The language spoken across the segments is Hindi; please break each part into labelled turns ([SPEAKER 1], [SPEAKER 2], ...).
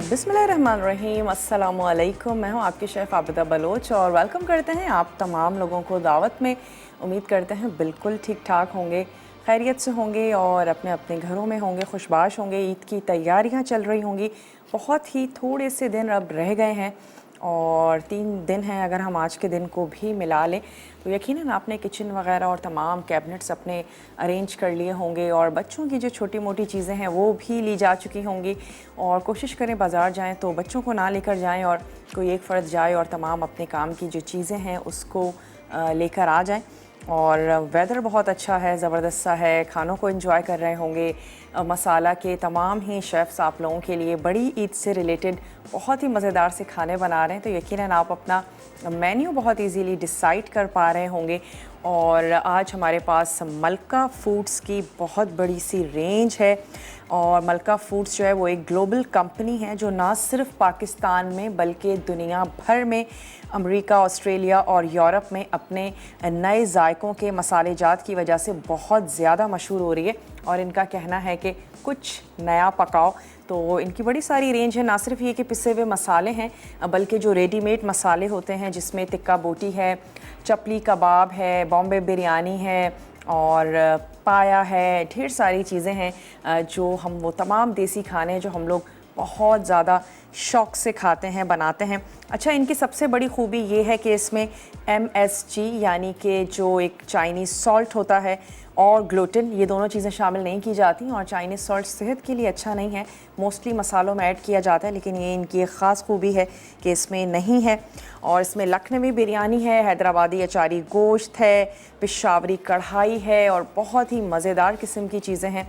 [SPEAKER 1] बिस्मिल्लाहिर्रहमानिर्रहीम, अस्सलामुअलैकुम। मैं हूं आपकी शेफ़ आबिदा बलोच और वेलकम करते हैं आप तमाम लोगों को दावत में। उम्मीद करते हैं बिल्कुल ठीक ठाक होंगे, खैरियत से होंगे और अपने अपने घरों में होंगे, खुशबाश होंगे। ईद की तैयारियां चल रही होंगी, बहुत ही थोड़े से दिन अब रह गए हैं और 3 दिन हैं। अगर हम आज के दिन को भी मिला लें तो यकीनन आपने किचन वगैरह और तमाम कैबिनेट्स अपने अरेंज कर लिए होंगे और बच्चों की जो छोटी मोटी चीज़ें हैं वो भी ली जा चुकी होंगी। और कोशिश करें बाज़ार जाएं तो बच्चों को ना लेकर जाएं और कोई एक फ़र्द जाए और तमाम अपने काम की जो चीज़ें हैं उसको लेकर आ जाएं। और वेदर बहुत अच्छा है, ज़बरदस्त सा है, खानों को एंजॉय कर रहे होंगे। मसाला के तमाम ही शेफ़्स आप लोगों के लिए बड़ी ईद से रिलेटेड बहुत ही मज़ेदार से खाने बना रहे हैं, तो यकीनन आप अपना मेन्यू बहुत इजीली डिसाइड कर पा रहे होंगे। और आज हमारे पास मलका फूड्स की बहुत बड़ी सी रेंज है और मलका फूड्स जो है वो एक ग्लोबल कंपनी है जो ना सिर्फ पाकिस्तान में बल्कि दुनिया भर में, अमेरिका, ऑस्ट्रेलिया और यूरोप में अपने नए जायकों के मसाले जात की वजह से बहुत ज़्यादा मशहूर हो रही है। और इनका कहना है कि कुछ नया पकाओ, तो इनकी बड़ी सारी रेंज है। ना सिर्फ ये कि पिसे हुए मसाले हैं बल्कि जो रेडीमेड मसाले होते हैं जिसमें टिक्का बोटी है, चपली कबाब है, बॉम्बे बिरयानी है और पाया है, ढेर सारी चीज़ें हैं जो हम वो तमाम देसी खाने हैं जो हम लोग बहुत ज़्यादा शौक़ से खाते हैं, बनाते हैं। अच्छा, इनकी सबसे बड़ी खूबी ये है कि इसमें MSG यानी कि जो एक चाइनीज़ सॉल्ट होता है और ग्लूटेन, ये दोनों चीज़ें शामिल नहीं की जाती। और चाइनीज़ सॉल्ट सेहत के लिए अच्छा नहीं है, मोस्टली मसालों में ऐड किया जाता है, लेकिन ये इनकी एक ख़ास खूबी है कि इसमें नहीं है। और इसमें लखनवी बिरयानी है, हैदराबादी अचारी गोश्त है, पेशावरी कढ़ाई है और बहुत ही मज़ेदार किस्म की चीज़ें हैं।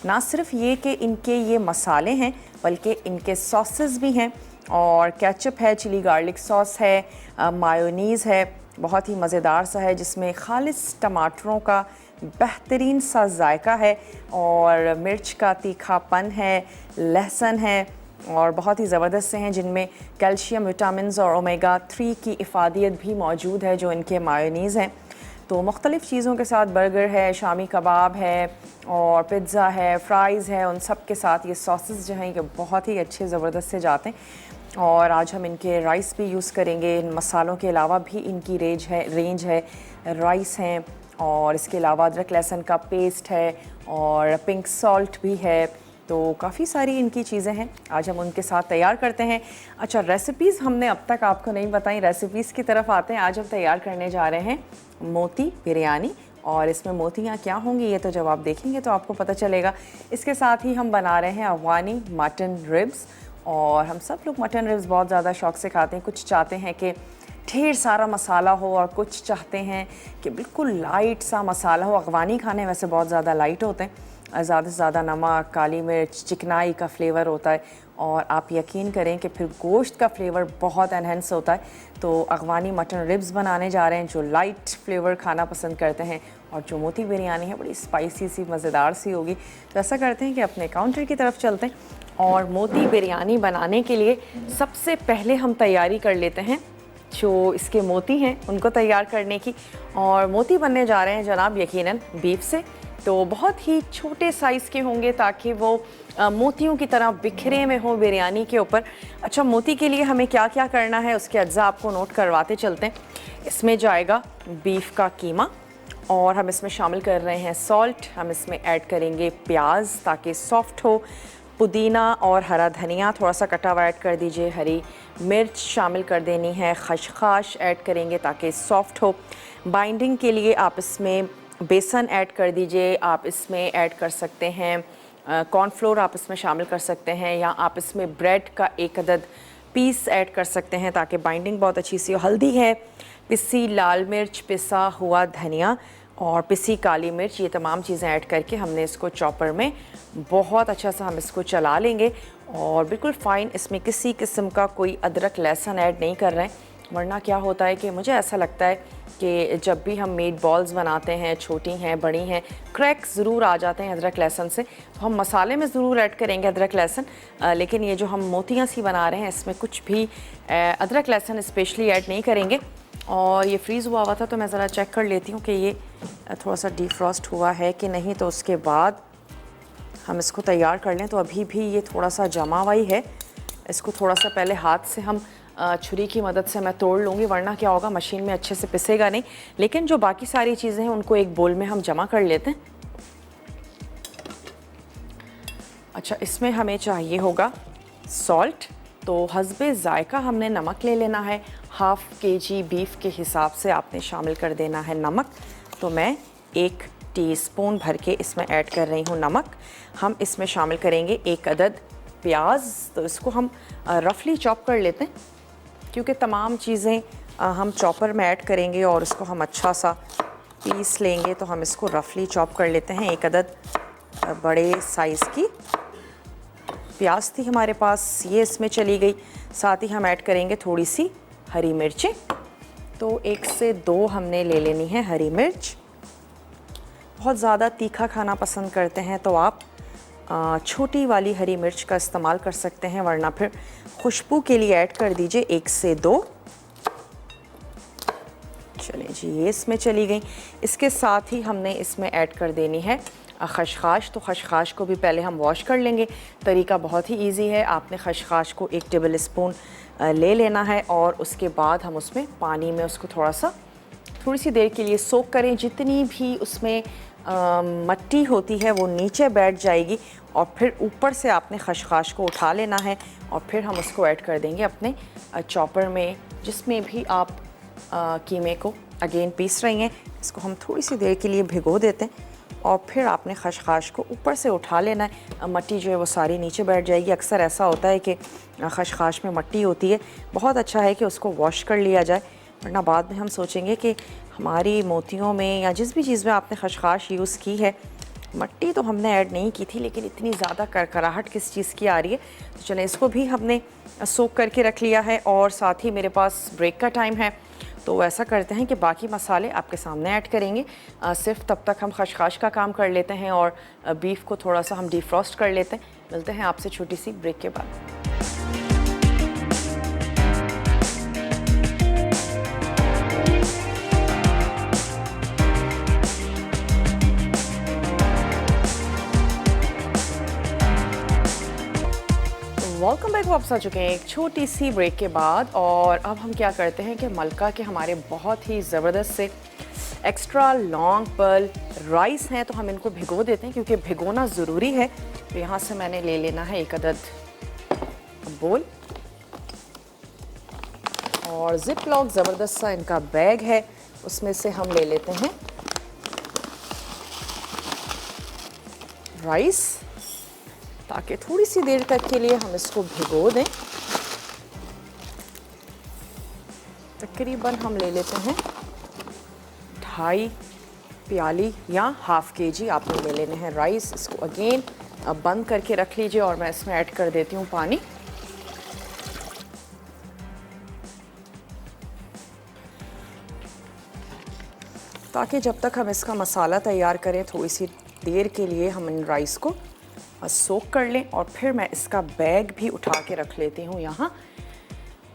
[SPEAKER 1] ना सिर्फ ये कि इनके ये मसाले हैं बल्कि इनके सॉसेस भी हैं और केचप है, चिली गार्लिक सॉस है, मायोनीज़ है, बहुत ही मज़ेदार सा है जिसमें खालिस टमाटरों का बेहतरीन सा जायका है और मिर्च का तीखापन है, लहसुन है और बहुत ही ज़बरदस्त से हैं जिनमें कैल्शियम, विटामिन्स और ओमेगा 3 की इफ़ादियत भी मौजूद है जो इनके मायोनीज़ हैं। तो मुख्तलिफ़ चीज़ों के साथ बर्गर है, शामी कबाब है और पिज़्ज़ा है, फ्राइज़ है, उन सब के साथ ये सॉसेस जो हैं ये बहुत ही अच्छे ज़बरदस्त से जाते हैं। और आज हम इनके राइस भी यूज़ करेंगे। इन मसालों के अलावा भी इनकी रेंज है, राइस हैं और इसके अलावा अदरक लहसुन का पेस्ट है और पिंक सॉल्ट भी है। तो काफ़ी सारी इनकी चीज़ें हैं, आज हम उनके साथ तैयार करते हैं। अच्छा, रेसिपीज़ हमने अब तक आपको नहीं बताई, रेसिपीज़ की तरफ आते हैं। आज हम तैयार करने जा रहे हैं मोती बिरयानी और इसमें मोतियाँ क्या होंगी ये तो जब आप देखेंगे तो आपको पता चलेगा। इसके साथ ही हम बना रहे हैं अफगानी मटन रिब्स और हम सब लोग मटन रिब्स बहुत ज़्यादा शौक़ से खाते हैं। कुछ चाहते हैं कि ढेर सारा मसाला हो और कुछ चाहते हैं कि बिल्कुल लाइट सा मसाला हो। अफगानी खाने वैसे बहुत ज़्यादा लाइट होते हैं, ज़्यादा से ज़्यादा नमक, काली मिर्च, चिकनाई का फ्लेवर होता है और आप यकीन करें कि फिर गोश्त का फ्लेवर बहुत एनहेंस होता है। तो अफगानी मटन रिब्स बनाने जा रहे हैं जो लाइट फ्लेवर खाना पसंद करते हैं और जो मोती बिरयानी है बड़ी स्पाइसी सी मज़ेदार सी होगी। तो ऐसा करते हैं कि अपने काउंटर की तरफ चलते हैं और मोती बिरयानी बनाने के लिए सबसे पहले हम तैयारी कर लेते हैं जो इसके मोती हैं उनको तैयार करने की। और मोती बनने जा रहे हैं जनाब यकीनन बीफ से, तो बहुत ही छोटे साइज़ के होंगे ताकि वो मोतियों की तरह बिखरे में हो बिरयानी के ऊपर। अच्छा, मोती के लिए हमें क्या क्या करना है उसके अज्जा आपको नोट करवाते चलते हैं। इसमें जाएगा बीफ का कीमा और हम इसमें शामिल कर रहे हैं सॉल्ट, हम इसमें ऐड करेंगे प्याज ताकि सॉफ्ट हो, पुदीना और हरा धनिया थोड़ा सा कटा हुआ ऐड कर दीजिए, हरी मिर्च शामिल कर देनी है, खशखाश ऐड करेंगे ताकि सॉफ्ट हो। बाइंडिंग के लिए आप इसमें बेसन ऐड कर दीजिए, आप इसमें ऐड कर सकते हैं कॉर्नफ्लोर, आप इसमें शामिल कर सकते हैं या आप इसमें ब्रेड का एक अदद पीस ऐड कर सकते हैं ताकि बाइंडिंग बहुत अच्छी सी हो। हल्दी है, पिसी लाल मिर्च, पिसा हुआ धनिया और पिसी काली मिर्च, ये तमाम चीज़ें ऐड करके हमने इसको चॉपर में बहुत अच्छा सा हम इसको चला लेंगे और बिल्कुल फ़ाइन। इसमें किसी किस्म का कोई अदरक लहसुन ऐड नहीं कर रहे हैं, वरना क्या होता है कि मुझे ऐसा लगता है कि जब भी हम मीट बॉल्स बनाते हैं, छोटी हैं बड़ी हैं, क्रैक ज़रूर आ जाते हैं अदरक लहसुन से। तो हम मसाले में ज़रूर ऐड करेंगे अदरक लहसुन, लेकिन ये जो हम मोतियाँ सी बना रहे हैं इसमें कुछ भी अदरक लहसुन स्पेशली ऐड नहीं करेंगे। और ये फ्रीज़ हुआ हुआ था तो मैं ज़रा चेक कर लेती हूँ कि ये थोड़ा सा डीफ्रॉस्ट हुआ है कि नहीं, तो उसके बाद हम इसको तैयार कर लें। तो अभी भी ये थोड़ा सा जमा हुआ ही है इसको थोड़ा सा पहले हाथ से हम छुरी की मदद से मैं तोड़ लूँगी, वरना क्या होगा मशीन में अच्छे से पिसेगा नहीं। लेकिन जो बाकी सारी चीज़ें हैं उनको एक बोल में हम जमा कर लेते हैं। अच्छा, इसमें हमें चाहिए होगा सॉल्ट, तो हस्बे ज़ायका हमने नमक ले लेना है। हाफ़ केजी बीफ के हिसाब से आपने शामिल कर देना है नमक। तो मैं 1 टीस्पून भर के इसमें ऐड कर रही हूँ नमक। हम इसमें शामिल करेंगे 1 अदद प्याज, तो इसको हम रफली चॉप कर लेते हैं, क्योंकि तमाम चीज़ें हम चॉपर में ऐड करेंगे और इसको हम अच्छा सा पीस लेंगे। तो हम इसको रफली चॉप कर लेते हैं। 1 अदद बड़े साइज़ की प्याज थी हमारे पास, ये इसमें चली गई। साथ ही हम ऐड करेंगे थोड़ी सी हरी मिर्चें, तो 1 से 2 हमने ले लेनी है हरी मिर्च। बहुत ज़्यादा तीखा खाना पसंद करते हैं तो आप छोटी वाली हरी मिर्च का इस्तेमाल कर सकते हैं, वरना फिर खुशबू के लिए ऐड कर दीजिए 1 से 2। चलें जी, ये इसमें चली गई। इसके साथ ही हमने इसमें ऐड कर देनी है खशखाश। तो खशखाश को भी पहले हम वॉश कर लेंगे। तरीका बहुत ही इजी है। आपने खशखाश को 1 टेबल स्पून ले लेना है और उसके बाद हम उसमें पानी में उसको थोड़ी सी देर के लिए सोक करें। जितनी भी उसमें मट्टी होती है वो नीचे बैठ जाएगी और फिर ऊपर से आपने खशखाश को उठा लेना है और फिर हम उसको ऐड कर देंगे अपने चॉपर में, जिसमें भी आप कीमे को अगेन पीस रही हैं। इसको हम थोड़ी सी देर के लिए भिगो देते हैं और फिर आपने खशखाश को ऊपर से उठा लेना है। मट्टी जो है वो सारी नीचे बैठ जाएगी। अक्सर ऐसा होता है कि खशखाश में मट्टी होती है, बहुत अच्छा है कि उसको वॉश कर लिया जाए, वरना बाद में हम सोचेंगे कि हमारी मोतियों में या जिस भी चीज़ में आपने खशखाश यूज़ की है मट्टी तो हमने ऐड नहीं की थी, लेकिन इतनी ज़्यादा करकराहट किस चीज़ की आ रही है। तो चलें, इसको भी हमने सोक करके रख लिया है और साथ ही मेरे पास ब्रेक का टाइम है, तो ऐसा करते हैं कि बाकी मसाले आपके सामने ऐड करेंगे। सिर्फ तब तक हम खशखाश का काम कर लेते हैं और बीफ को थोड़ा सा हम डिफ्रॉस्ट कर लेते हैं। मिलते हैं आपसे छोटी सी ब्रेक के बाद। Welcome back. वापस आ चुके हैं एक छोटी सी ब्रेक के बाद, और अब हम क्या करते हैं कि मलका के हमारे बहुत ही ज़बरदस्त से एक्स्ट्रा लॉन्ग पर्ल राइस हैं, तो हम इनको भिगो देते हैं क्योंकि भिगोना ज़रूरी है। तो यहाँ से मैंने ले लेना है 1 अदद बोल, और जिप लॉक ज़बरदस्त सा इनका बैग है, उसमें से हम ले लेते हैं राइस, ताकि थोड़ी सी देर तक के लिए हम इसको भिगो दें। तकरीबन हम ले लेते हैं 2.5 प्याली या हाफ़ केजी आपने ले लेने हैं राइस। इसको अगेन अब बंद करके रख लीजिए और मैं इसमें ऐड कर देती हूँ पानी। ताकि जब तक हम इसका मसाला तैयार करें थोड़ी सी देर के लिए हम इन राइस को सोक कर लें, और फिर मैं इसका बैग भी उठा के रख लेती हूँ यहाँ।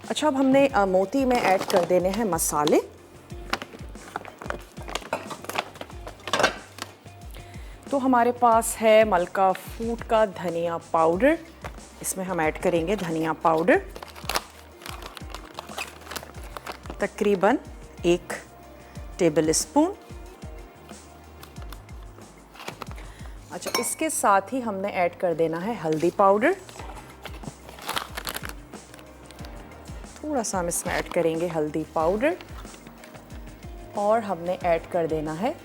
[SPEAKER 1] अच्छा, अब हमने मोती में ऐड कर देने हैं मसाले। तो हमारे पास है मलका फूड का धनिया पाउडर, इसमें हम ऐड करेंगे धनिया पाउडर तकरीबन 1 टेबल स्पून। अच्छा, इसके साथ ही हमने ऐड कर देना है हल्दी पाउडर, थोड़ा सा हम इसमें ऐड करेंगे हल्दी पाउडर, और हमने ऐड कर देना है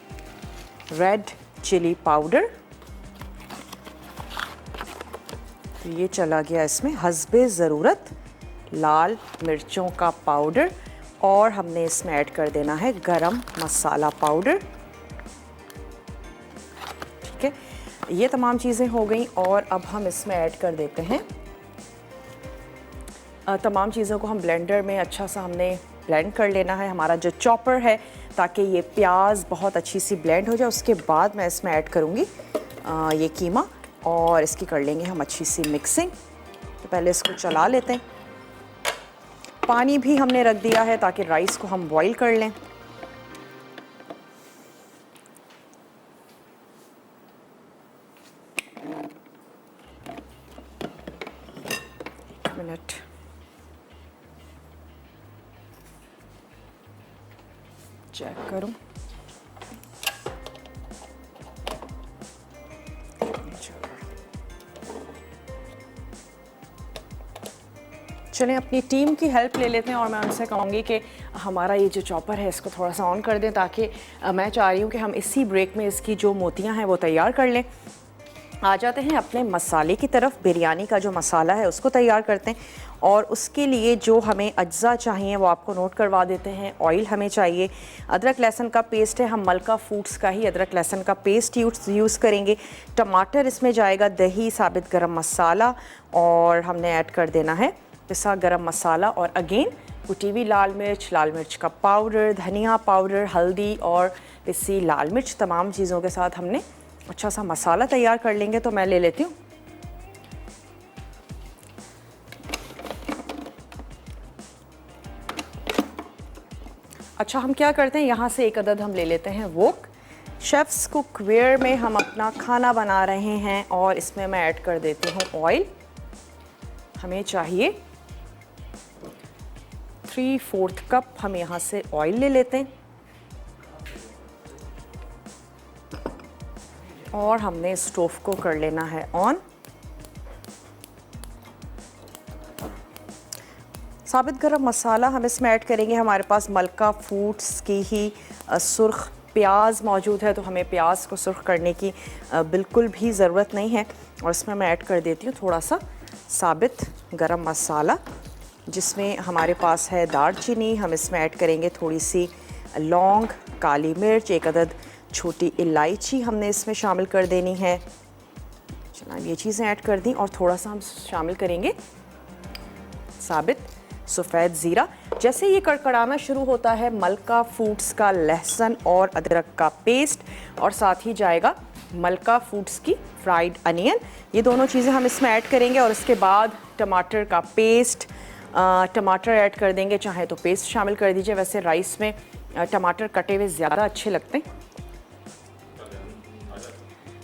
[SPEAKER 1] रेड चिली पाउडर। तो ये चला गया इसमें हस्बे ज़रूरत लाल मिर्चों का पाउडर, और हमने इसमें ऐड कर देना है गरम मसाला पाउडर। ठीक है, ये तमाम चीज़ें हो गई, और अब हम इसमें ऐड कर देते हैं तमाम चीज़ों को हम ब्लेंडर में अच्छा सा हमने ब्लेंड कर लेना है, हमारा जो चॉपर है, ताकि ये प्याज बहुत अच्छी सी ब्लेंड हो जाए। उसके बाद मैं इसमें ऐड करूँगी ये कीमा, और इसकी कर लेंगे हम अच्छी सी मिक्सिंग। तो पहले इसको चला लेते हैं। पानी भी हमने रख दिया है ताकि राइस को हम बॉईल कर लें। मिनट। चेक करूं। चलें अपनी टीम की हेल्प ले लेते हैं और मैं उनसे कहूँगी कि हमारा ये जो चॉपर है इसको थोड़ा सा ऑन कर दें, ताकि मैं चाह रही हूँ कि हम इसी ब्रेक में इसकी जो मोतियाँ हैं वो तैयार कर लें। आ जाते हैं अपने मसाले की तरफ। बिरयानी का जो मसाला है उसको तैयार करते हैं और उसके लिए जो हमें अज्जा चाहिए वो आपको नोट करवा देते हैं। ऑयल हमें चाहिए, अदरक लहसुन का पेस्ट है, हम मलका फूड्स का ही अदरक लहसुन का पेस्ट यूज़ करेंगे। टमाटर इसमें जाएगा, दही, साबित गरम मसाला और हमने ऐड कर देना है पिसा गरम मसाला और अगेन कुटी हुई लाल मिर्च का पाउडर, धनिया पाउडर, हल्दी और पिसी लाल मिर्च। तमाम चीज़ों के साथ हमने अच्छा सा मसाला तैयार कर लेंगे। तो मैं ले लेती हूँ अच्छा, हम क्या करते हैं यहाँ से एक अदद हम ले लेते हैं वोक। शेफ्स कुकवेयर में हम अपना खाना बना रहे हैं और इसमें मैं ऐड कर देती हूँ ऑयल। हमें चाहिए 3/4 कप, हम यहाँ से ऑयल ले लेते हैं और हमने स्टोव को कर लेना है ऑन। साबित गरम मसाला हम इसमें ऐड करेंगे। हमारे पास मलका फूड्स की ही सुर्ख प्याज मौजूद है, तो हमें प्याज को सुर्ख करने की बिल्कुल भी ज़रूरत नहीं है। और इसमें मैं ऐड कर देती हूँ थोड़ा सा साबित गरम मसाला, जिसमें हमारे पास है दालचीनी। हम इसमें ऐड करेंगे थोड़ी सी लौंग, काली मिर्च, एक अदद छोटी इलायची हमने इसमें शामिल कर देनी है। चलो ये चीज़ें ऐड कर दी और थोड़ा सा हम शामिल करेंगे साबित सफ़ेद ज़ीरा। जैसे ये कड़कड़ाना शुरू होता है, मलका फूड्स का लहसुन और अदरक का पेस्ट और साथ ही जाएगा मलका फूड्स की फ्राइड अनियन। ये दोनों चीज़ें हम इसमें ऐड करेंगे और उसके बाद टमाटर का पेस्ट, टमाटर ऐड कर देंगे। चाहे तो पेस्ट शामिल कर दीजिए, वैसे राइस में टमाटर कटे हुए ज़्यादा अच्छे लगते हैं।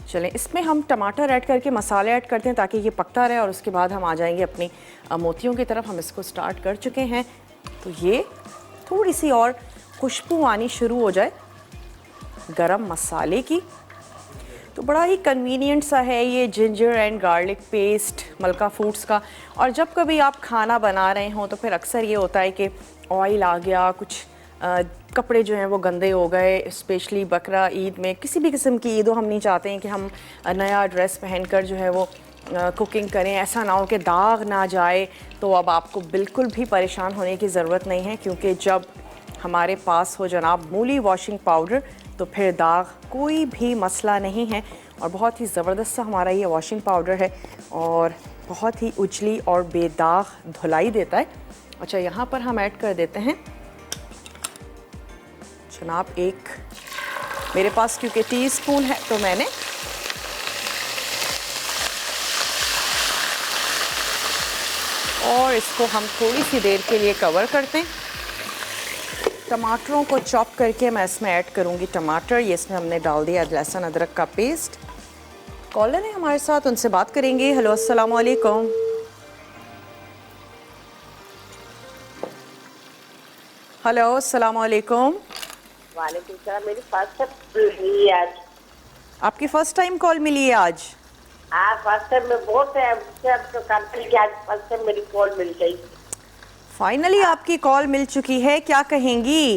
[SPEAKER 1] चलें इसमें हम टमाटर ऐड करके मसाले ऐड करते हैं ताकि ये पकता रहे और उसके बाद हम आ जाएंगे अपनी मोतियों की तरफ। हम इसको स्टार्ट कर चुके हैं, तो ये थोड़ी सी और खुशबू आनी शुरू हो जाए गरम मसाले की, तो बड़ा ही कन्वीनियंट सा है ये जिंजर एंड गार्लिक पेस्ट मलका फूड्स का। और जब कभी आप खाना बना रहे हों तो फिर अक्सर ये होता है कि ऑयल आ गया, कुछ कपड़े जो हैं वो गंदे हो गए, स्पेशली बकरा ईद में, किसी भी किस्म की ईद हो, हम नहीं चाहते हैं कि हम नया ड्रेस पहनकर जो है वो कुकिंग करें, ऐसा ना हो कि दाग ना जाए। तो अब आपको बिल्कुल भी परेशान होने की ज़रूरत नहीं है, क्योंकि जब हमारे पास हो जनाब मूली वॉशिंग पाउडर तो फिर दाग कोई भी मसला नहीं है। और बहुत ही ज़बरदस्त सा हमारा ये वॉशिंग पाउडर है और बहुत ही उजली और बेदाग धुलाई देता है। अच्छा, यहाँ पर हम ऐड कर देते हैं जनाब एक, मेरे पास क्योंकि टीस्पून है तो मैंने और इसको हम थोड़ी सी देर के लिए कवर करते हैं। टमाटरों को चॉप करके मैं इसमें ऐड करूंगी टमाटर। ये इसमें हमने डाल दिया लहसुन अदरक का पेस्ट। कॉलर है हमारे साथ, उनसे बात करेंगे। हेलो, अस्सलाम वालेकुम। हेलो, अस्सलाम वालेकुम।
[SPEAKER 2] वालेकुम सलाम। मेरी फर्स्ट मिली है आज।
[SPEAKER 1] आपकी फर्स्ट टाइम कॉल मिली है आज?
[SPEAKER 2] हाँ, फर्स्ट टाइम में बहुत है तो कंपनी की आज फर्स्ट टाइम मेरी कॉल मिल गई।
[SPEAKER 1] फाइनली आपकी कॉल मिल चुकी है, क्या कहेंगी?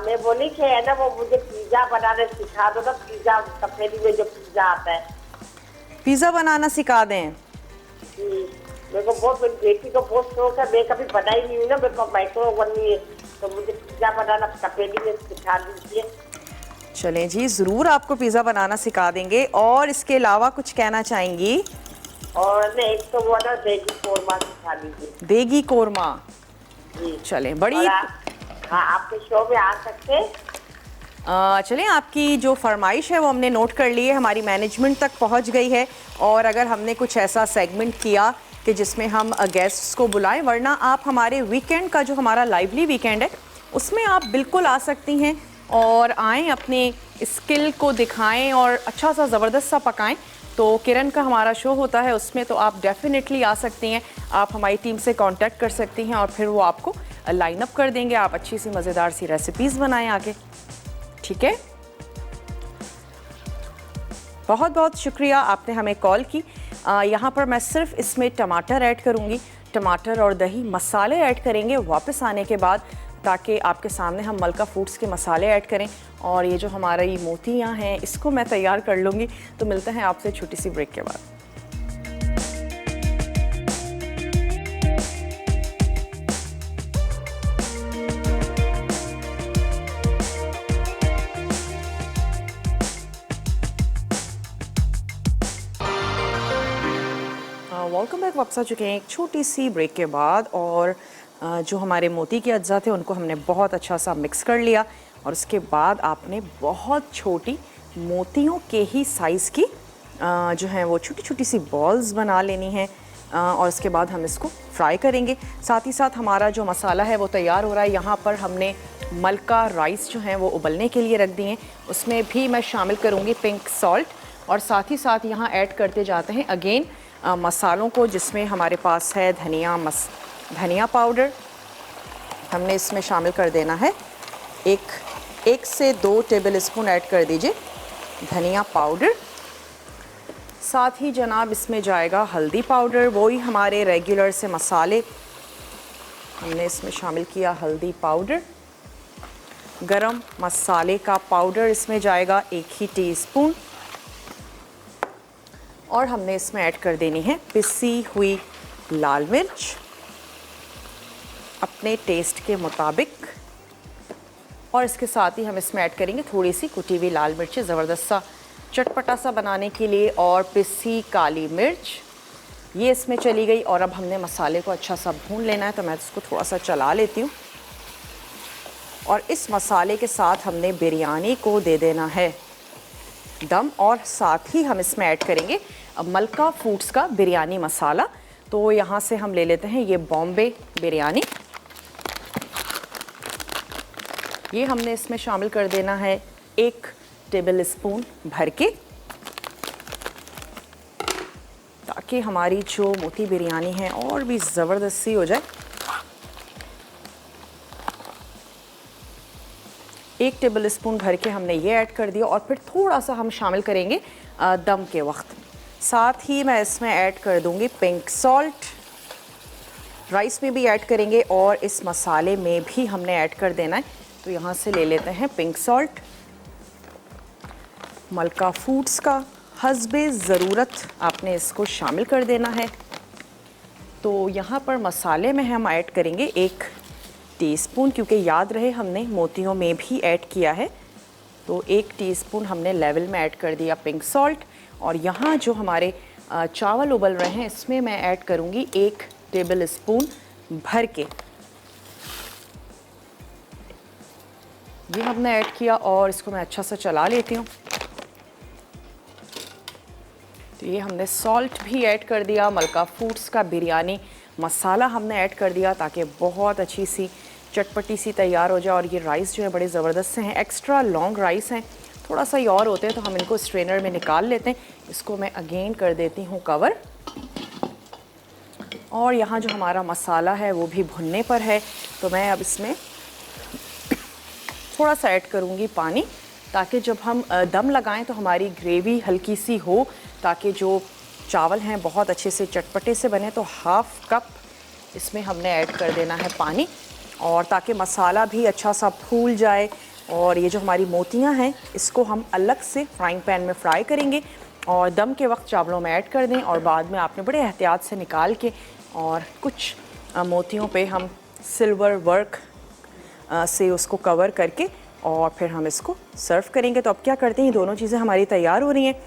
[SPEAKER 2] मैं बोली कि है ना वो मुझे पिज्जा बनाना सिखा दो ना, पिज्जा तपेली में जो पिज्जा आता है।
[SPEAKER 1] पिज़्ज़ा बनाना सिखा दें?
[SPEAKER 2] मेरे को बहुत, मेरी बेटी को बहुत शौक है, मैं कभी बनाई नहीं हूँ ना, मेरे को माइक्रोवेव नहीं है, तो मुझे पिज्जा बनाना तपेली में सिखा दीजिए।
[SPEAKER 1] चलें जी, ज़रूर आपको पिज़्ज़ा बनाना सिखा देंगे। और इसके अलावा कुछ कहना चाहेंगी?
[SPEAKER 2] और एक तो वो ना देगी कोरमा सिखा दीजिए।
[SPEAKER 1] देगी कोरमा?
[SPEAKER 2] जी
[SPEAKER 1] चलें, बड़ी
[SPEAKER 2] हाँ, आपके शो में आ सकते हैं।
[SPEAKER 1] चलें, आपकी जो फरमाइश है वो हमने नोट कर ली है, हमारी मैनेजमेंट तक पहुंच गई है। और अगर हमने कुछ ऐसा सेगमेंट किया कि जिसमें हम गेस्ट्स को बुलाएं, वरना आप हमारे वीकेंड का जो हमारा लाइवली वीकेंड है उसमें आप बिल्कुल आ सकती हैं और आएँ, अपने स्किल को दिखाएं और अच्छा सा ज़बरदस्त सा पकाएं। तो किरण का हमारा शो होता है उसमें, तो आप डेफिनेटली आ सकती हैं। आप हमारी टीम से कांटेक्ट कर सकती हैं और फिर वो आपको लाइन अप कर देंगे। आप अच्छी सी मज़ेदार सी रेसिपीज़ बनाएं आके, ठीक है। बहुत बहुत शुक्रिया आपने हमें कॉल की। यहाँ पर मैं सिर्फ इसमें टमाटर ऐड करूँगी, टमाटर और दही मसाले ऐड करेंगे वापस आने के बाद, ताकि आपके सामने हम मलका फूड्स के मसाले ऐड करें। और ये जो हमारा ये मोतियाँ हैं इसको मैं तैयार कर लूँगी। तो मिलते हैं आपसे छोटी सी ब्रेक के बाद। Welcome back. वापस आ चुके हैं एक छोटी सी ब्रेक के बाद। और जो हमारे मोती के अज्जा थे उनको हमने बहुत अच्छा सा मिक्स कर लिया। और उसके बाद आपने बहुत छोटी मोतियों के ही साइज़ की जो है वो छोटी छोटी सी बॉल्स बना लेनी है। और उसके बाद हम इसको फ्राई करेंगे। साथ ही साथ हमारा जो मसाला है वो तैयार हो रहा है। यहाँ पर हमने मलका राइस जो है वो उबलने के लिए रख दिए हैं। उसमें भी मैं शामिल करूँगी पिंक सॉल्ट। और साथ ही साथ यहाँ ऐड करते जाते हैं अगेन मसालों को, जिसमें हमारे पास है धनिया पाउडर हमने इसमें शामिल कर देना है। एक से 2 टेबल स्पून ऐड कर दीजिए धनिया पाउडर। साथ ही जनाब इसमें जाएगा हल्दी पाउडर, वही हमारे रेगुलर से मसाले हमने इसमें शामिल किया। हल्दी पाउडर, गरम मसाले का पाउडर इसमें जाएगा 1 ही टीस्पून। और हमने इसमें ऐड कर देनी है पिसी हुई लाल मिर्च अपने टेस्ट के मुताबिक। और इसके साथ ही हम इसमें ऐड करेंगे थोड़ी सी कुटी हुई लाल मिर्च, ज़बरदस्त सा चटपटा सा बनाने के लिए। और पिसी काली मिर्च ये इसमें चली गई। और अब हमने मसाले को अच्छा सा भून लेना है, तो मैं इसको थोड़ा सा चला लेती हूँ। और इस मसाले के साथ हमने बिरयानी को दे देना है दम। और साथ ही हम इसमें ऐड करेंगे मलका फूड्स का बिरयानी मसाला। तो यहाँ से हम ले लेते हैं ये बॉम्बे बिरयानी, ये हमने इसमें शामिल कर देना है 1 टेबल स्पून भर के, ताकि हमारी जो मोती बिरयानी है और भी ज़बरदस्त सी हो जाए। 1 टेबल स्पून भर के हमने ये ऐड कर दिया। और फिर थोड़ा सा हम शामिल करेंगे दम के वक्त। साथ ही मैं इसमें ऐड कर दूंगी पिंक सॉल्ट, राइस में भी ऐड करेंगे और इस मसाले में भी हमने ऐड कर देना है। तो यहाँ से ले लेते हैं पिंक सॉल्ट, मलका फूड्स का हस्बे ज़रूरत आपने इसको शामिल कर देना है। तो यहाँ पर मसाले में हम ऐड करेंगे 1 टीस्पून, क्योंकि याद रहे हमने मोतियों में भी ऐड किया है। तो 1 टीस्पून हमने लेवल में ऐड कर दिया पिंक सॉल्ट। और यहाँ जो हमारे चावल उबल रहे हैं इसमें मैं ऐड करूँगी 1 टेबल स्पून भर के, ये हमने ऐड किया। और इसको मैं अच्छा सा चला लेती हूँ। तो ये हमने सॉल्ट भी ऐड कर दिया, मलका फूड्स का बिरयानी मसाला हमने ऐड कर दिया, ताकि बहुत अच्छी सी चटपटी सी तैयार हो जाए। और ये राइस जो है बड़े ज़बरदस्त से हैं, एक्स्ट्रा लॉन्ग राइस हैं, थोड़ा सा ये और होते हैं तो हम इनको स्ट्रेनर में निकाल लेते हैं। इसको मैं अगेन कर देती हूँ कवर। और यहाँ जो हमारा मसाला है वो भी भुनने पर है, तो मैं अब इसमें थोड़ा सा ऐड करूँगी पानी, ताकि जब हम दम लगाएं तो हमारी ग्रेवी हल्की सी हो, ताकि जो चावल हैं बहुत अच्छे से चटपटे से बने। तो 1/2 कप इसमें हमने ऐड कर देना है पानी, और ताकि मसाला भी अच्छा सा फूल जाए। और ये जो हमारी मोतियां हैं इसको हम अलग से फ्राइंग पैन में फ्राई करेंगे और दम के वक्त चावलों में ऐड कर दें। और बाद में आपने बड़े एहतियात से निकाल के, और कुछ मोतियों पे हम सिल्वर वर्क से उसको कवर करके और फिर हम इसको सर्व करेंगे। तो अब क्या करते हैं, ये दोनों चीज़ें हमारी तैयार हो रही हैं।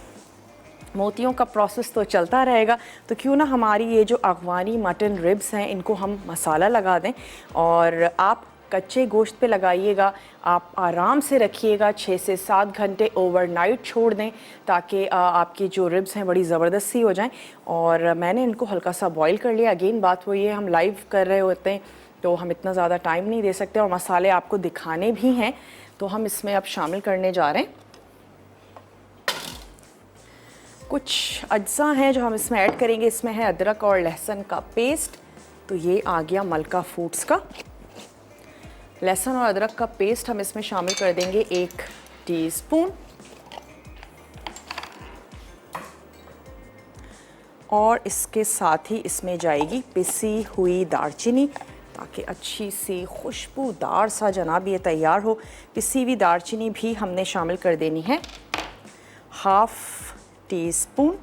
[SPEAKER 1] मोतियों का प्रोसेस तो चलता रहेगा, तो क्यों ना हमारी ये जो अफगानी मटन रिब्स हैं इनको हम मसाला लगा दें। और आप कच्चे गोश्त पे लगाइएगा, आप आराम से रखिएगा, 6 से 7 घंटे ओवरनाइट छोड़ दें, ताकि आपकी जो रिब्स हैं बड़ी ज़बरदस्त सी हो जाएं। और मैंने इनको हल्का सा बॉईल कर लिया। अगेन बात वही है, हम लाइव कर रहे होते हैं तो हम इतना ज़्यादा टाइम नहीं दे सकते, और मसाले आपको दिखाने भी हैं, तो हम इसमें अब शामिल करने जा रहे हैं कुछ अज्जा हैं जो हम इसमें ऐड करेंगे। इसमें है अदरक और लहसुन का पेस्ट। तो ये आ गया मलका फूड्स का। लहसुन और अदरक का पेस्ट हम इसमें शामिल कर देंगे 1 टीस्पून। और इसके साथ ही इसमें जाएगी पिसी हुई दालचीनी, ताकि अच्छी सी खुशबूदार सा जनाब ये तैयार हो। पिसी हुई दालचीनी भी हमने शामिल कर देनी है, 1/2 टीस्पून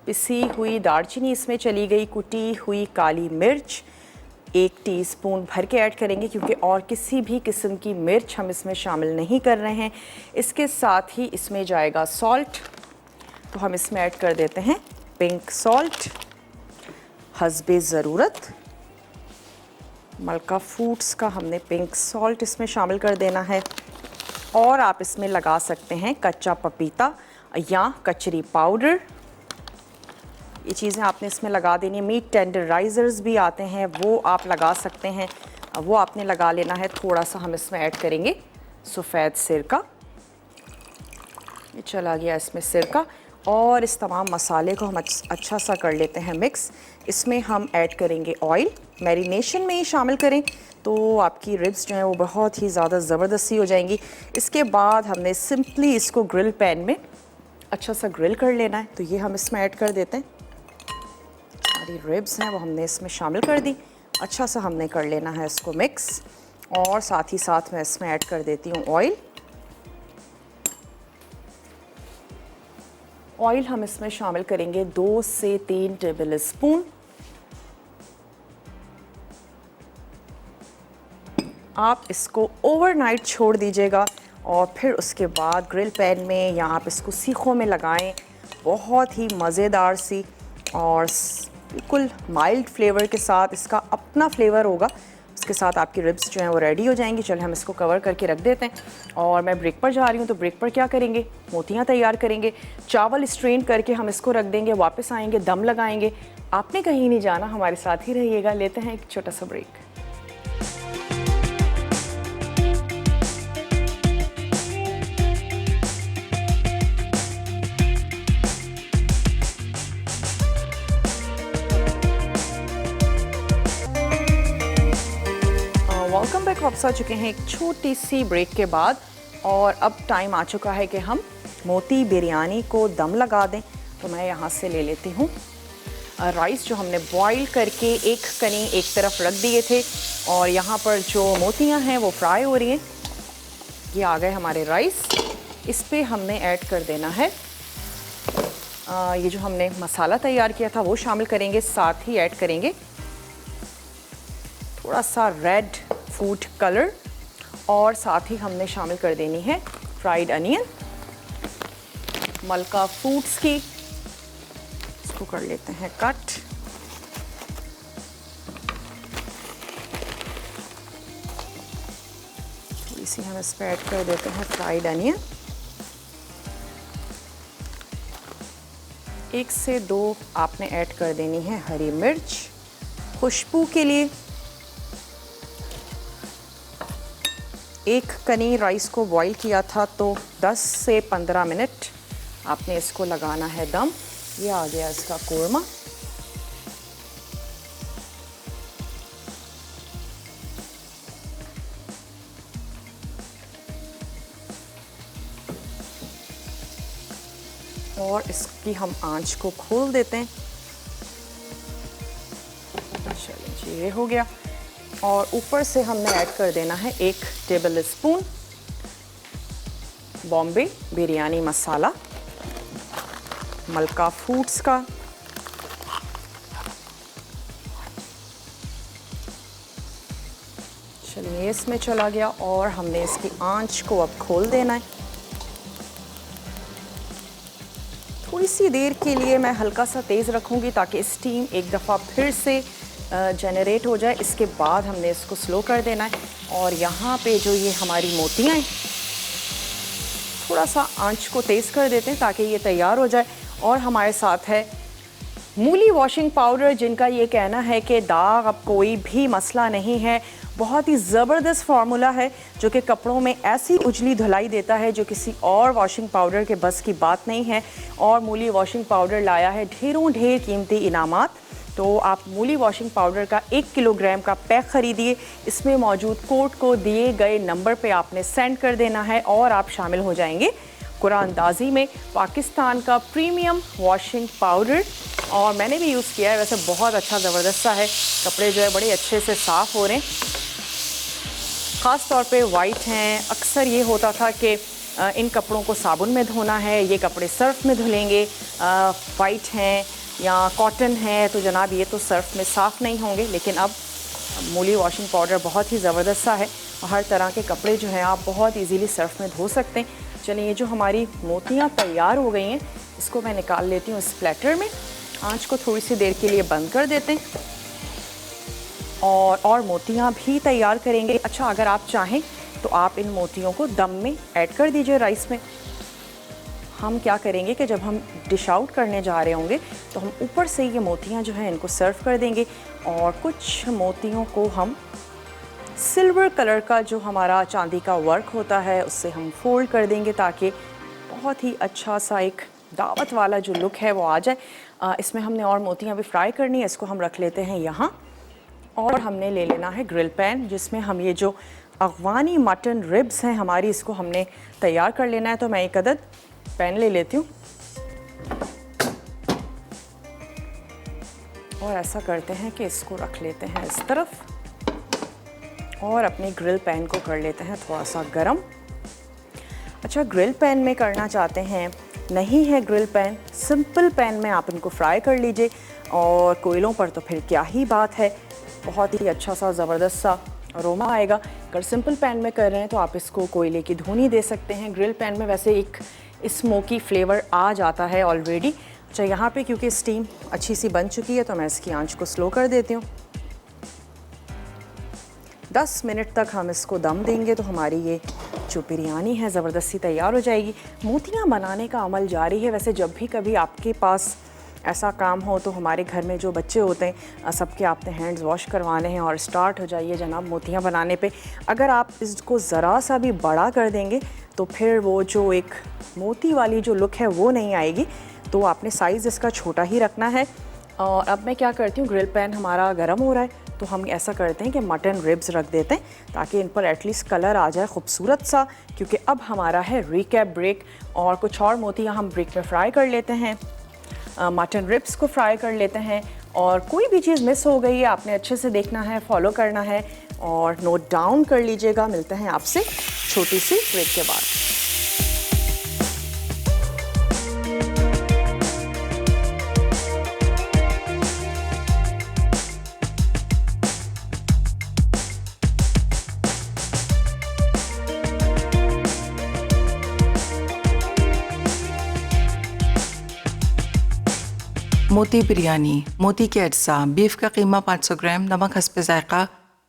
[SPEAKER 1] पिसी हुई दालचीनी इसमें चली गई। कुटी हुई काली मिर्च 1 टीस्पून भर के ऐड करेंगे, क्योंकि और किसी भी किस्म की मिर्च हम इसमें शामिल नहीं कर रहे हैं। इसके साथ ही इसमें जाएगा सॉल्ट। तो हम इसमें ऐड कर देते हैं पिंक सॉल्ट हस्बे ज़रूरत। मलका फूड्स का हमने पिंक सॉल्ट इसमें शामिल कर देना है। और आप इसमें लगा सकते हैं कच्चा पपीता या कचरी पाउडर। ये चीज़ें आपने इसमें लगा देनी है। मीट टेंडराइज़र्स भी आते हैं, वो आप लगा सकते हैं, वो आपने लगा लेना है। थोड़ा सा हम इसमें ऐड करेंगे सफ़ेद सिरका। ये चला गया इसमें सिरका। और इस तमाम मसाले को हम अच्छा सा कर लेते हैं मिक्स। इसमें हम ऐड करेंगे ऑयल। मैरिनेशन में ही शामिल करें तो आपकी रिब्स जो हैं वो बहुत ही ज़्यादा ज़बरदस्ती हो जाएंगी। इसके बाद हमने सिंपली इसको ग्रिल पैन में अच्छा सा ग्रिल कर लेना है। तो ये हम इसमें ऐड कर देते हैं। हमारी रिब्स हैं वो हमने इसमें शामिल कर दी। अच्छा सा हमने कर लेना है इसको मिक्स। और साथ ही साथ मैं इसमें ऐड कर देती हूँ ऑयल। ऑयल हम इसमें शामिल करेंगे 2 से 3 टेबल स्पून। आप इसको ओवरनाइट छोड़ दीजिएगा और फिर उसके बाद ग्रिल पैन में या आप इसको सीखों में लगाएं। बहुत ही मज़ेदार सी और बिल्कुल माइल्ड फ्लेवर के साथ, इसका अपना फ्लेवर होगा। उसके साथ आपकी रिब्स जो हैं वो रेडी हो जाएंगी। चलिए हम इसको कवर करके रख देते हैं। और मैं ब्रेक पर जा रही हूँ। तो ब्रेक पर क्या करेंगे, मोतियाँ तैयार करेंगे। चावल स्ट्रेन करके हम इसको रख देंगे, वापस आएंगे, दम लगाएंगे। आपने कहीं नहीं जाना, हमारे साथ ही रहिएगा। लेते हैं एक छोटा सा ब्रेक। Welcome back. वापस आ चुके हैं एक छोटी सी ब्रेक के बाद। और अब टाइम आ चुका है कि हम मोती बिरयानी को दम लगा दें। तो मैं यहाँ से ले लेती हूँ राइस जो हमने बॉईल करके एक कनी एक तरफ रख दिए थे। और यहाँ पर जो मोतियाँ हैं वो फ्राई हो रही हैं। ये आ गए हमारे राइस। इस पे हमने ऐड कर देना है ये जो हमने मसाला तैयार किया था वो शामिल करेंगे। साथ ही ऐड करेंगे थोड़ा सा रेड फूड कलर। और साथ ही हमने शामिल कर देनी है फ्राइड अनियन मलका फूड्स की। इसको कर लेते हैं कट। थोड़ी सी हम इस पर ऐड कर देते हैं फ्राइड अनियन। 1 से 2 आपने ऐड कर देनी है हरी मिर्च खुशबू के लिए। 1 कनी राइस को बॉईल किया था तो 10 से 15 मिनट आपने इसको लगाना है दम। ये आ गया इसका कोरमा। और इसकी हम आंच को खोल देते हैं। चलिए जी, ये हो गया। और ऊपर से हमने ऐड कर देना है 1 टेबल स्पून बॉम्बे बिरयानी मसाला मलका फूड्स का। चलिए इसमें चला गया। और हमने इसकी आंच को अब खोल देना है। थोड़ी सी देर के लिए मैं हल्का सा तेज़ रखूँगी ताकि स्टीम एक दफ़ा फिर से जनरेट हो जाए। इसके बाद हमने इसको स्लो कर देना है। और यहाँ पे जो ये हमारी मोतियाँ हैं थोड़ा सा आंच को तेज़ कर देते हैं ताकि ये तैयार हो जाए। और हमारे साथ है मूली वॉशिंग पाउडर, जिनका ये कहना है कि दाग अब कोई भी मसला नहीं है, बहुत ही ज़बरदस्त फार्मूला है जो कि कपड़ों में ऐसी उजली धुलाई देता है जो किसी और वॉशिंग पाउडर के बस की बात नहीं है। और मूली वॉशिंग पाउडर लाया है ढेरों ढेर कीमती इनामात। तो आप मूली वॉशिंग पाउडर का 1 किलोग्राम का पैक ख़रीदिए। इसमें मौजूद कोड को दिए गए नंबर पे आपने सेंड कर देना है और आप शामिल हो जाएंगे कुरानंदाजी में पाकिस्तान का प्रीमियम वॉशिंग पाउडर। और मैंने भी यूज़ किया है, वैसे बहुत अच्छा ज़बरदस्त सा है। कपड़े जो है बड़े अच्छे से साफ़ हो रहे हैं, ख़ास तौर पे वाइट हैं। अक्सर ये होता था कि इन कपड़ों को साबुन में धोना है, ये कपड़े सर्फ़ में धुलेंगे। वाइट हैं या कॉटन है तो जनाब ये तो सर्फ़ में साफ़ नहीं होंगे। लेकिन अब मूली वॉशिंग पाउडर बहुत ही ज़बरदस्त सा है और हर तरह के कपड़े जो हैं आप बहुत इजीली सर्फ़ में धो सकते हैं। चलिए, ये जो हमारी मोतियाँ तैयार हो गई हैं इसको मैं निकाल लेती हूँ इस प्लेटर में। आँच को थोड़ी सी देर के लिए बंद कर देते हैं और मोतियाँ भी तैयार करेंगे। अच्छा, अगर आप चाहें तो आप इन मोतियों को दम में ऐड कर दीजिए राइस में। हम क्या करेंगे कि जब हम डिश आउट करने जा रहे होंगे तो हम ऊपर से ये मोतियाँ जो हैं इनको सर्व कर देंगे और कुछ मोतियों को हम सिल्वर कलर का जो हमारा चांदी का वर्क होता है उससे हम फोल्ड कर देंगे ताकि बहुत ही अच्छा सा एक दावत वाला जो लुक है वो आ जाए। इसमें हमने और मोतियाँ भी फ्राई करनी है। इसको हम रख लेते हैं यहाँ और हमने ले लेना है ग्रिल पैन जिसमें हम ये जो अफ़गानी मटन रिब्स हैं हमारी, इसको हमने तैयार कर लेना है। तो मैं एक अदद पैन ले लेती हूँ और ऐसा करते हैं कि इसको रख लेते हैं इस तरफ और अपने ग्रिल पैन को कर लेते हैं थोड़ा सा गरम। अच्छा, ग्रिल पैन में करना चाहते हैं, नहीं है ग्रिल पैन, सिंपल पैन में आप इनको फ्राई कर लीजिए। और कोयलों पर तो फिर क्या ही बात है, बहुत ही अच्छा सा ज़बरदस्त सा अरोमा आएगा। अगर सिंपल पैन में कर रहे हैं तो आप इसको कोयले की धुनी दे सकते हैं। ग्रिल पैन में वैसे एक स्मोकी फ्लेवर आ जाता है ऑलरेडी। अच्छा, यहाँ पे क्योंकि स्टीम अच्छी सी बन चुकी है तो मैं इसकी आंच को स्लो कर देती हूँ। 10 मिनट तक हम इसको दम देंगे तो हमारी ये जो बिरयानी है ज़बरदस्ती तैयार हो जाएगी। मोतियाँ बनाने का अमल जारी है। वैसे जब भी कभी आपके पास ऐसा काम हो तो हमारे घर में जो बच्चे होते हैं सबके आपने हैंड्स वॉश करवाने हैं और स्टार्ट हो जाइए जनाब मोतियाँ बनाने पे। अगर आप इसको ज़रा सा भी बड़ा कर देंगे तो फिर वो जो एक मोती वाली जो लुक है वो नहीं आएगी। तो आपने साइज़ इसका छोटा ही रखना है। और अब मैं क्या करती हूँ, ग्रिल पैन हमारा गर्म हो रहा है तो हम ऐसा करते हैं कि मटन रिब्स रख देते हैं ताकि इन पर एटलीस्ट कलर आ जाए खूबसूरत सा। क्योंकि अब हमारा है रिकैप ब्रेक और कुछ और मोतियाँ हम ब्रेक में फ्राई कर लेते हैं। मटन रिब्स को फ्राई कर लेते हैं और कोई भी चीज़ मिस हो गई है आपने अच्छे से देखना है, फॉलो करना है और नोट डाउन कर लीजिएगा। मिलते हैं आपसे छोटी सी ब्रेक के बाद।
[SPEAKER 3] मोती बिरयानी। मोती के अज्जा: बीफ का कीमा 500 ग्राम, नमक हस्ब जायका,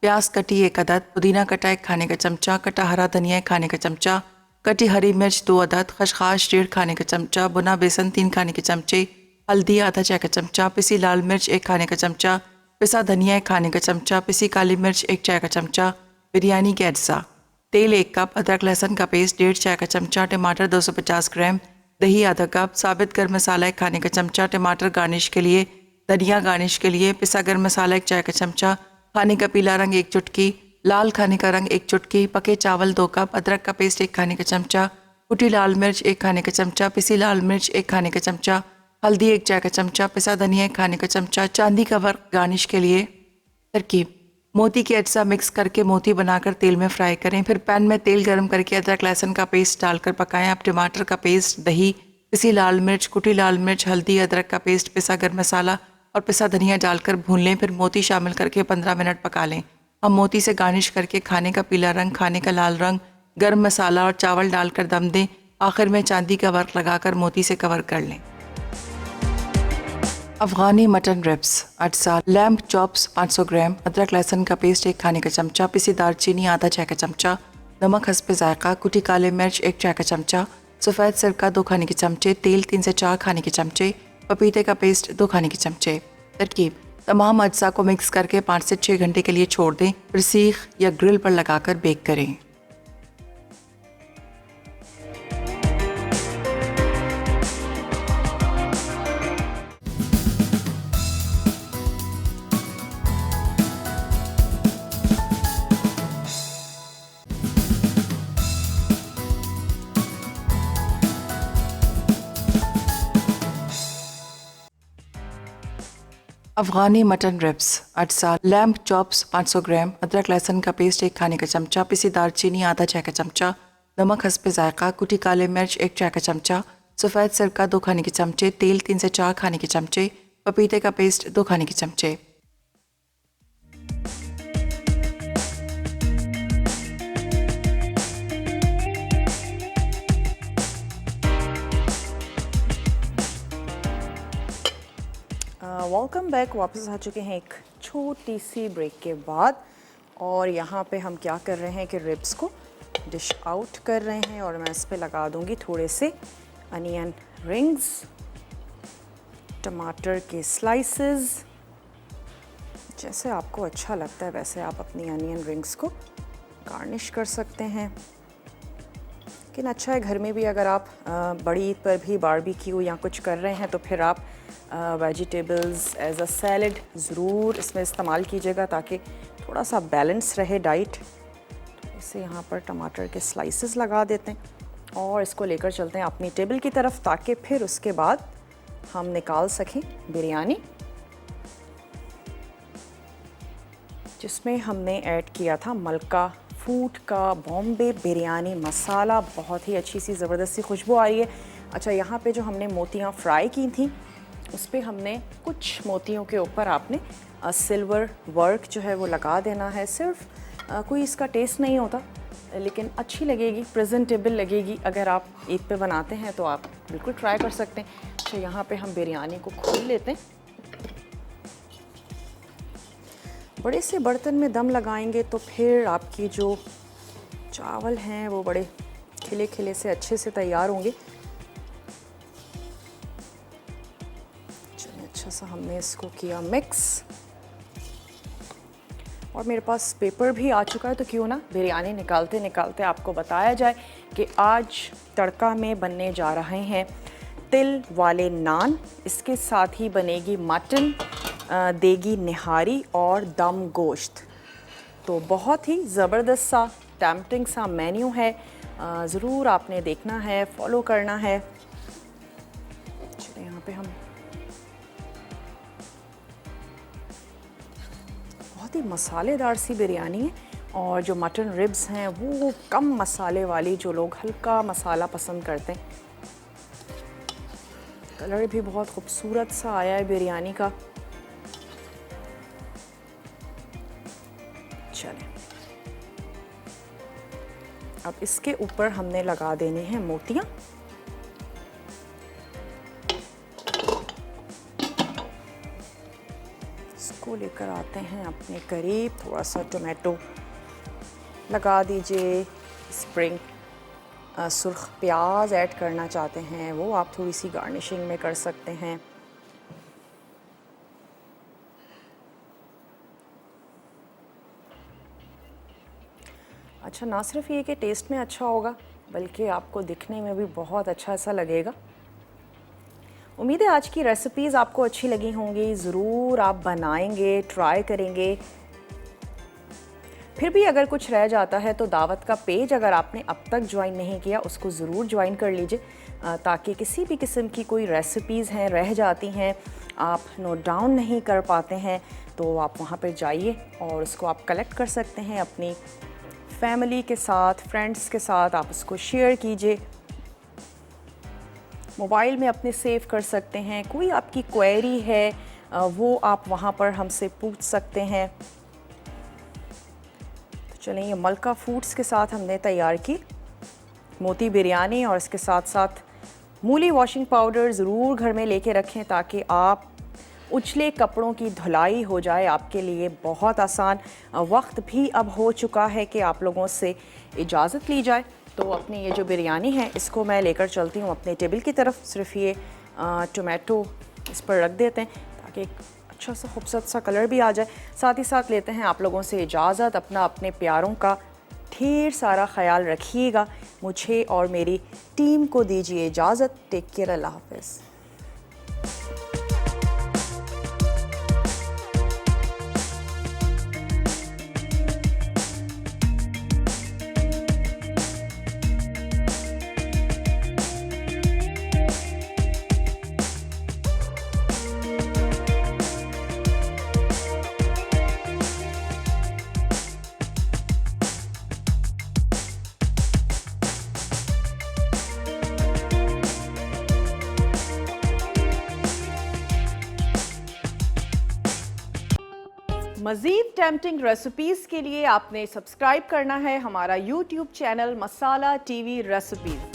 [SPEAKER 3] प्याज कटी 1 अदद, पुदीना कटा 1 खाने का चमचा, कटा हरा धनिया 1 खाने का चमचा, कटी हरी मिर्च 2 अदद, खसखस 1.5 खाने का चमचा, बुना बेसन 3 खाने के चमचे, हल्दी आधा चाय का चमचा, पिसी लाल मिर्च 1 खाने का चमचा, पिसा धनिया 1 खाने का चमचा, पिसी काली मिर्च 1 चाय का चमचा। बिरयानी के अज्जा: तेल 1 कप, अदरक लहसुन का पेस्ट 1.5 चाय का चमचा, टमाटर 250 ग्राम, दही आधा कप, साबित गर्म मसाला 1 खाने का चमचा, टमाटर गार्निश के लिए, धनिया गार्निश के लिए, पिसा गर्म मसाला 1 चाय का चमचा, खाने का पीला रंग 1 चुटकी, लाल खाने का रंग 1 चुटकी, पके चावल 2 कप, अदरक का पेस्ट 1 खाने का चमचा, कुटी लाल मिर्च 1 खाने का चमचा, पिसी लाल मिर्च 1 खाने का चमचा, हल्दी 1 चाय का चमचा, पिसा धनिया 1 खाने का चमचा, चांदी का वर्क गार्निश के लिए। तरकीब: मोती के अज्जा मिक्स करके मोती बनाकर तेल में फ्राई करें। फिर पैन में तेल गर्म करके अदरक लहसुन का पेस्ट डालकर पकाएं। अब टमाटर का पेस्ट, दही, पिसी लाल मिर्च, कुटी लाल मिर्च, हल्दी, अदरक का पेस्ट, पिसा गर्म मसाला और पिसा धनिया डालकर भून लें। फिर मोती शामिल करके 15 मिनट पका लें। अब मोती से गार्निश करके खाने का पीला रंग, खाने का लाल रंग, गर्म मसाला और चावल डालकर दम दें। आखिर में चांदी का वर्क लगाकर मोती से कवर कर लें। अफ़गानी मटन रिब्स अज्जा: लैम्ब चॉप्स 500 ग्राम, अदरक लहसुन का पेस्ट 1 खाने का चमचा, पिसी दालचीनी आधा चाय का चमचा, नमक हस्ब जायका, कुटी काले मिर्च 1 चाय का चमचा, सफ़ेद सिरका 2 खाने के चमचे, तेल 3 से 4 खाने के चमचे, पपीते का पेस्ट 2 खाने के चमचे। तरकीब: तमाम अज्जा को मिक्स करके 5 से 6 घंटे के लिए छोड़ दें, फिर सीख या ग्रिल पर लगाकर बेक करें। अफ़गानी मटन रिब्स अज्जा: लैम्ब चॉप्स 500 ग्राम, अदरक लहसुन का पेस्ट 1 खाने का चमचा, पिसी दालचीनी आधा चाय का चमचा, नमक हस्ब जायका, कुटी काले मिर्च 1 चाय का चमचा, सफ़ेद सिरका 2 खाने के चमचे, तेल 3 से 4 खाने के चमचे, पपीते का पेस्ट 2 खाने के चमचे।
[SPEAKER 1] Welcome back. वापस आ चुके हैं एक छोटी सी ब्रेक के बाद, और यहाँ पे हम क्या कर रहे हैं कि रिब्स को डिश आउट कर रहे हैं, और मैं इस पे लगा दूँगी थोड़े से अनियन रिंग्स, टमाटर के स्लाइसेस। जैसे आपको अच्छा लगता है वैसे आप अपनी अनियन रिंग्स को गार्निश कर सकते हैं। लेकिन अच्छा है घर में भी अगर आप बड़ी ईद पर भी बारबेक्यू या कुछ कर रहे हैं तो फिर आप वेजिटेबल्स एज अ सैलड ज़रूर इसमें इस्तेमाल कीजिएगा ताकि थोड़ा सा बैलेंस रहे डाइट। तो इसे यहाँ पर टमाटर के स्लाइसेस लगा देते हैं और इसको लेकर चलते हैं अपनी टेबल की तरफ, ताकि फिर उसके बाद हम निकाल सकें बिरयानी, जिसमें हमने ऐड किया था मलका फूड का बॉम्बे बिरयानी मसाला। बहुत ही अच्छी सी ज़बरदस्त सी खुशबू आ रही है। अच्छा, यहाँ पे जो हमने मोतियाँ फ्राई की थी उस पर हमने कुछ मोतियों के ऊपर आपने सिल्वर वर्क जो है वो लगा देना है। सिर्फ कोई इसका टेस्ट नहीं होता लेकिन अच्छी लगेगी, प्रेजेंटेबल लगेगी। अगर आप ईद पे बनाते हैं तो आप बिल्कुल ट्राई कर सकते हैं। अच्छा, यहाँ पे हम बिरयानी को खोल लेते हैं। बड़े से बर्तन में दम लगाएंगे तो फिर आपकी जो चावल हैं वो बड़े खिले खिले से अच्छे से तैयार होंगे। चलिए, अच्छा सा हमने इसको किया मिक्स, और मेरे पास पेपर भी आ चुका है, तो क्यों ना बिरयानी निकालते निकालते आपको बताया जाए कि आज तड़का में बनने जा रहे हैं तिल वाले नान। इसके साथ ही बनेगी मटन, देगी निहारी और दम गोश्त। तो बहुत ही ज़बरदस्त सा टेम्पटिंग सा मेन्यू है, ज़रूर आपने देखना है, फॉलो करना है। चलिए, यहाँ पे हम बहुत ही मसालेदार सी बिरयानी है, और जो मटन रिब्स हैं वो कम मसाले वाली, जो लोग हल्का मसाला पसंद करते हैं। कलर भी बहुत खूबसूरत सा आया है बिरयानी का। चलें, अब इसके ऊपर हमने लगा देने हैं मोतियाँ। इसको लेकर आते हैं अपने करीब। थोड़ा सा टोमेटो लगा दीजिए। स्प्रिंग सुर्ख प्याज ऐड करना चाहते हैं वो आप थोड़ी सी गार्निशिंग में कर सकते हैं। अच्छा, ना सिर्फ ये कि टेस्ट में अच्छा होगा बल्कि आपको दिखने में भी बहुत अच्छा सा लगेगा। उम्मीद है आज की रेसिपीज़ आपको अच्छी लगी होंगी। ज़रूर आप बनाएंगे, ट्राई करेंगे। फिर भी अगर कुछ रह जाता है तो दावत का पेज अगर आपने अब तक ज्वाइन नहीं किया उसको ज़रूर ज्वाइन कर लीजिए, ताकि किसी भी किस्म की कोई रेसिपीज़ हैं रह जाती हैं, आप नोट डाउन नहीं कर पाते हैं, तो आप वहाँ पर जाइए और उसको आप कलेक्ट कर सकते हैं। अपनी फैमिली के साथ, फ्रेंड्स के साथ आप उसको शेयर कीजिए। मोबाइल में अपने सेव कर सकते हैं। कोई आपकी क्वेरी है वो आप वहाँ पर हमसे पूछ सकते हैं। तो चलें, ये मलका फूड्स के साथ हमने तैयार की मोती बिरयानी, और इसके साथ साथ मूली वॉशिंग पाउडर ज़रूर घर में लेके रखें ताकि आप उछले कपड़ों की धुलाई हो जाए आपके लिए बहुत आसान। वक्त भी अब हो चुका है कि आप लोगों से इजाज़त ली जाए। तो अपनी ये जो बिरयानी है इसको मैं लेकर चलती हूँ अपने टेबल की तरफ। सिर्फ ये टोमेटो इस पर रख देते हैं ताकि एक अच्छा सा खूबसूरत सा कलर भी आ जाए। साथ ही साथ लेते हैं आप लोगों से इजाज़त। अपना अपने प्यारों का ढेर सारा ख्याल रखिएगा। मुझे और मेरी टीम को दीजिए इजाज़त। टेक केयर, अल्लाह हाफ़िज़। मज़ीद टेम्पटिंग रेसिपीज़ के लिए आपने सब्सक्राइब करना है हमारा YouTube चैनल मसाला TV रेसिपीज़।